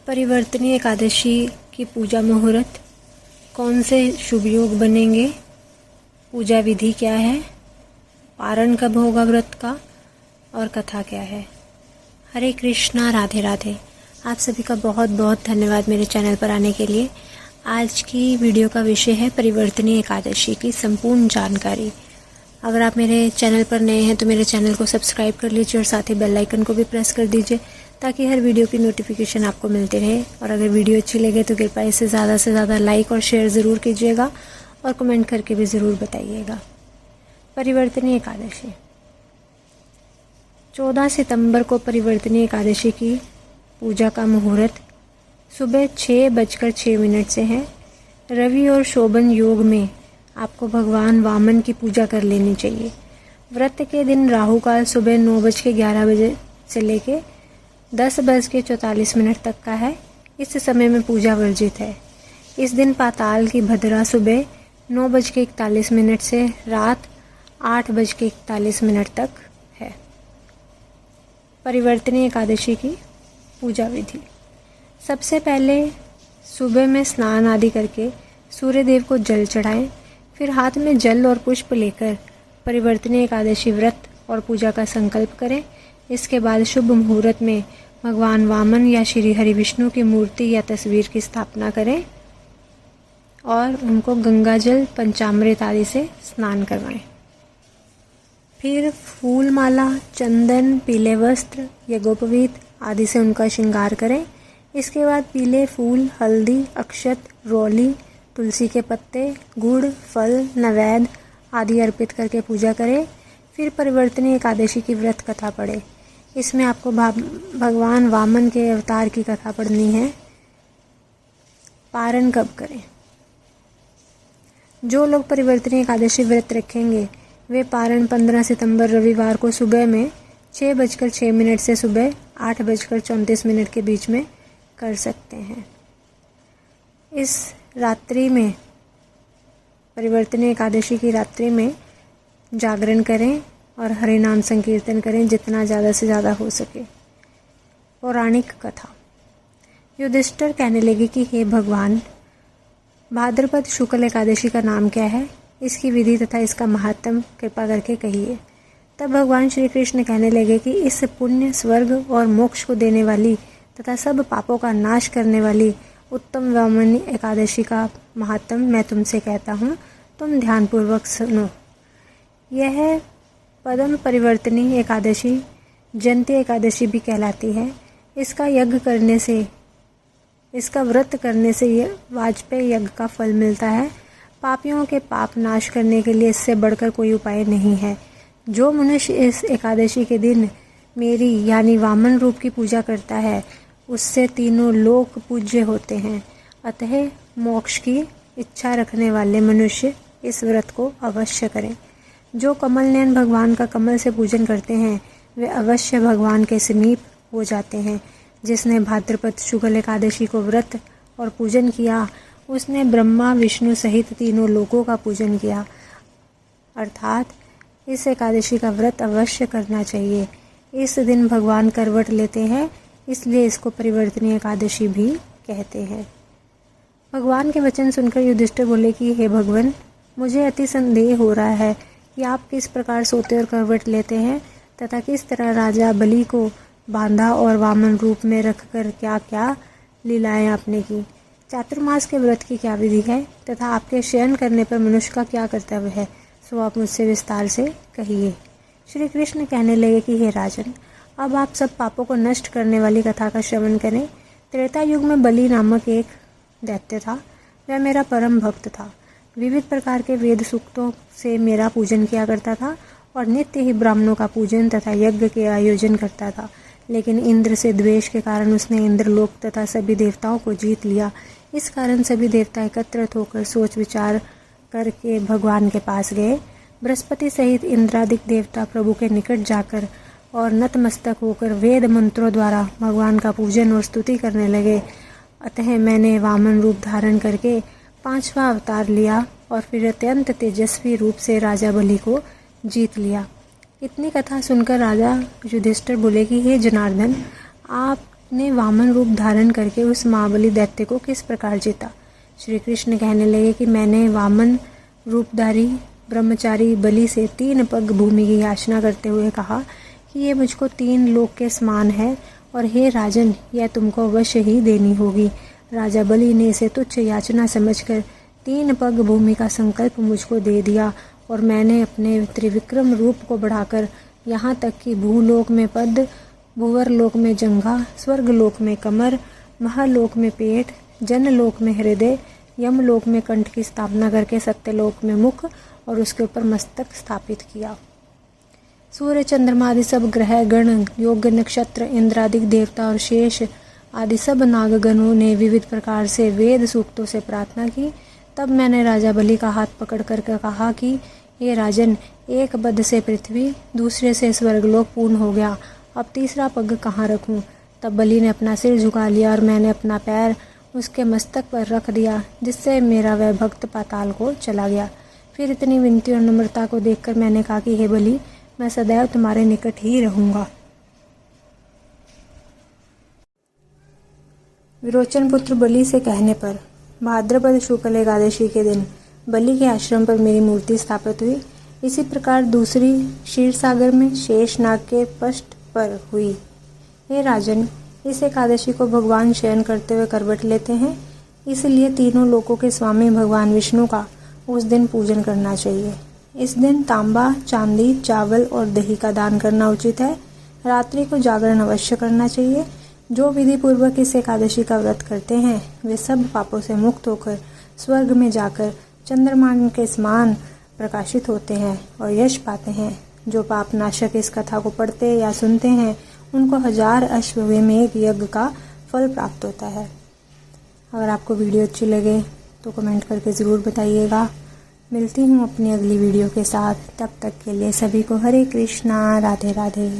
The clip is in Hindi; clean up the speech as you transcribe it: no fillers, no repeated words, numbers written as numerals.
परिवर्तनी एकादशी की पूजा मुहूर्त, कौन से शुभ योग बनेंगे, पूजा विधि क्या है, पारण कब होगा व्रत का और कथा क्या है। हरे कृष्णा, राधे राधे। आप सभी का बहुत बहुत धन्यवाद मेरे चैनल पर आने के लिए। आज की वीडियो का विषय है परिवर्तनी एकादशी की संपूर्ण जानकारी। अगर आप मेरे चैनल पर नए हैं तो मेरे चैनल को सब्सक्राइब कर लीजिए और साथ ही बेल आइकन को भी प्रेस कर दीजिए ताकि हर वीडियो की नोटिफिकेशन आपको मिलती रहे। और अगर वीडियो अच्छी लगे तो कृपया इसे ज़्यादा से ज़्यादा लाइक और शेयर ज़रूर कीजिएगा और कमेंट करके भी ज़रूर बताइएगा। परिवर्तनी एकादशी 14 सितंबर को परिवर्तनी एकादशी की पूजा का मुहूर्त सुबह 6:06 से है। रवि और शोभन योग में आपको भगवान वामन की पूजा कर लेनी चाहिए। व्रत के दिन राहु काल सुबह 9:11 से लेके 10:44 तक का है। इस समय में पूजा वर्जित है। इस दिन पाताल की भद्रा सुबह 9:41 से रात 8:41 तक है। परिवर्तनी एकादशी की पूजा विधि, सबसे पहले सुबह में स्नान आदि करके सूर्य देव को जल चढ़ाएं, फिर हाथ में जल और पुष्प लेकर परिवर्तनी एकादशी व्रत और पूजा का संकल्प करें। इसके बाद शुभ मुहूर्त में भगवान वामन या श्री हरि विष्णु की मूर्ति या तस्वीर की स्थापना करें और उनको गंगा जल, पंचामृत आदि से स्नान करवाएं। फिर फूल माला, चंदन, पीले वस्त्र या गोपवीत आदि से उनका श्रृंगार करें। इसके बाद पीले फूल, हल्दी, अक्षत, रोली, तुलसी के पत्ते, गुड़, फल, नैवेद्य आदि अर्पित करके पूजा करें। फिर परिवर्तनी एकादशी की व्रत कथा पढ़े। इसमें आपको भगवान वामन के अवतार की कथा पढ़नी है। पारण कब करें? जो लोग परिवर्तनी एकादशी व्रत रखेंगे वे पारण 15 सितंबर रविवार को सुबह में 6:06 से सुबह 8:34 के बीच में कर सकते हैं। इस रात्रि में, परिवर्तनी एकादशी की रात्रि में जागरण करें और हरि नाम संकीर्तन करें जितना ज़्यादा से ज़्यादा हो सके। पौराणिक कथा। युधिष्ठिर कहने लगे कि हे भगवान, भाद्रपद शुक्ल एकादशी का नाम क्या है, इसकी विधि तथा इसका महात्म कृपा करके कहिए। तब भगवान श्री कृष्ण कहने लगे कि इस पुण्य, स्वर्ग और मोक्ष को देने वाली तथा सब पापों का नाश करने वाली उत्तम वामनी एकादशी का महात्म मैं तुमसे कहता हूँ, तुम ध्यानपूर्वक सुनो। यह पदम परिवर्तनी एकादशी जयंती एकादशी भी कहलाती है। इसका यज्ञ करने से, इसका व्रत करने से यह वाजपेय यज्ञ का फल मिलता है। पापियों के पाप नाश करने के लिए इससे बढ़कर कोई उपाय नहीं है। जो मनुष्य इस एकादशी के दिन मेरी यानी वामन रूप की पूजा करता है उससे तीनों लोक पूज्य होते हैं। अतः मोक्ष की इच्छा रखने वाले मनुष्य इस व्रत को अवश्य करें। जो कमल नयन भगवान का कमल से पूजन करते हैं वे अवश्य भगवान के समीप हो जाते हैं। जिसने भाद्रपद शुक्ल एकादशी को व्रत और पूजन किया उसने ब्रह्मा, विष्णु सहित तीनों लोकों का पूजन किया। अर्थात इस एकादशी का व्रत अवश्य करना चाहिए। इस दिन भगवान करवट लेते हैं, इसलिए इसको परिवर्तनी एकादशी भी कहते हैं। भगवान के वचन सुनकर युधिष्ठिर बोले कि हे भगवान, मुझे अति संदेह हो रहा है कि आप किस प्रकार सोते और करवट लेते हैं तथा किस तरह राजा बलि को बांधा और वामन रूप में रखकर क्या क्या लीलाएं आपने की। चातुर्मास के व्रत की क्या विधि है तथा आपके शयन करने पर मनुष्य का क्या कर्तव्य है, सो आप मुझसे विस्तार से कहिए। श्री कृष्ण कहने लगे कि हे राजन, अब आप सब पापों को नष्ट करने वाली कथा का श्रवण करें। त्रेता युग में बलि नामक एक दैत्य था। वह मेरा परम भक्त था। विविध प्रकार के वेद सूक्तों से मेरा पूजन किया करता था और नित्य ही ब्राह्मणों का पूजन तथा यज्ञ के आयोजन करता था। लेकिन इंद्र से द्वेष के कारण उसने इंद्रलोक तथा सभी देवताओं को जीत लिया। इस कारण सभी देवता एकत्रित होकर सोच विचार करके भगवान के पास गए। बृहस्पति सहित इंद्रादिक देवता प्रभु के निकट जाकर और नतमस्तक होकर वेद मंत्रों द्वारा भगवान का पूजन और स्तुति करने लगे। अतः मैंने वामन रूप धारण करके 5वां अवतार लिया और फिर अत्यंत तेजस्वी रूप से राजा बलि को जीत लिया। इतनी कथा सुनकर राजा युधिष्ठिर बोले कि हे जनार्दन, आप ने वामन रूप धारण करके उस महाबली दैत्य को किस प्रकार जीता। श्री कृष्ण कहने लगे कि मैंने वामन रूपधारी ब्रह्मचारी बलि से 3 पग भूमि की याचना करते हुए कहा कि ये मुझको 3 लोक के समान है और हे राजन, यह तुमको अवश्य ही देनी होगी। राजा बलि ने इसे तुच्छ याचना समझकर 3 पग भूमि का संकल्प मुझको दे दिया और मैंने अपने त्रिविक्रम रूप को बढ़ाकर यहाँ तक कि भूलोक में पद, भूवरलोक में जंघा, स्वर्गलोक में कमर, महालोक में पेट, जनलोक में हृदय, यमलोक में कंठ की स्थापना करके सत्यलोक में मुख और उसके ऊपर मस्तक स्थापित किया। सूर्य चंद्रमा आदि सब ग्रह गण, योग नक्षत्र, इंद्रादिक देवता और शेष आदि सब नागगणों ने विविध प्रकार से वेद सूक्तों से प्रार्थना की। तब मैंने राजा बलि का हाथ पकड़ कर कहा कि हे राजन, एक बद से पृथ्वी, दूसरे से स्वर्गलोक पूर्ण हो गया, अब तीसरा पग कहाँ रखूं। तब बलि ने अपना सिर झुका लिया और मैंने अपना पैर उसके मस्तक पर रख दिया, जिससे मेरा वह भक्त पाताल को चला गया। फिर इतनी विनती और नम्रता को देखकर मैंने कहा कि हे बलि, मैं सदैव तुम्हारे निकट ही रहूंगा। विरोचन पुत्र बलि से कहने पर भाद्रपद शुक्ल एकादशी के दिन बलि के आश्रम पर मेरी मूर्ति स्थापित हुई। इसी प्रकार दूसरी क्षीरसागर में शेषनाग के पृष्ठ पर हुई। हे राजन, इस एकादशी को भगवान शयन करते हुए करवट लेते हैं, इसलिए तीनों लोकों के स्वामी भगवान विष्णु का उस दिन पूजन करना चाहिए। इस दिन तांबा, चांदी, चावल और दही का दान करना उचित है। रात्रि को जागरण अवश्य करना चाहिए। जो विधि पूर्वक इस एकादशी का व्रत करते हैं वे सब पापों से मुक्त होकर स्वर्ग में जाकर चंद्रमा के समान प्रकाशित होते हैं और यश पाते हैं। जो पाप नाशक इस कथा को पढ़ते या सुनते हैं उनको 1000 अश्वमेध यज्ञ का फल प्राप्त होता है। अगर आपको वीडियो अच्छी लगे तो कमेंट करके ज़रूर बताइएगा। मिलती हूँ अपनी अगली वीडियो के साथ। तब तक के लिए सभी को हरे कृष्णा, राधे राधे।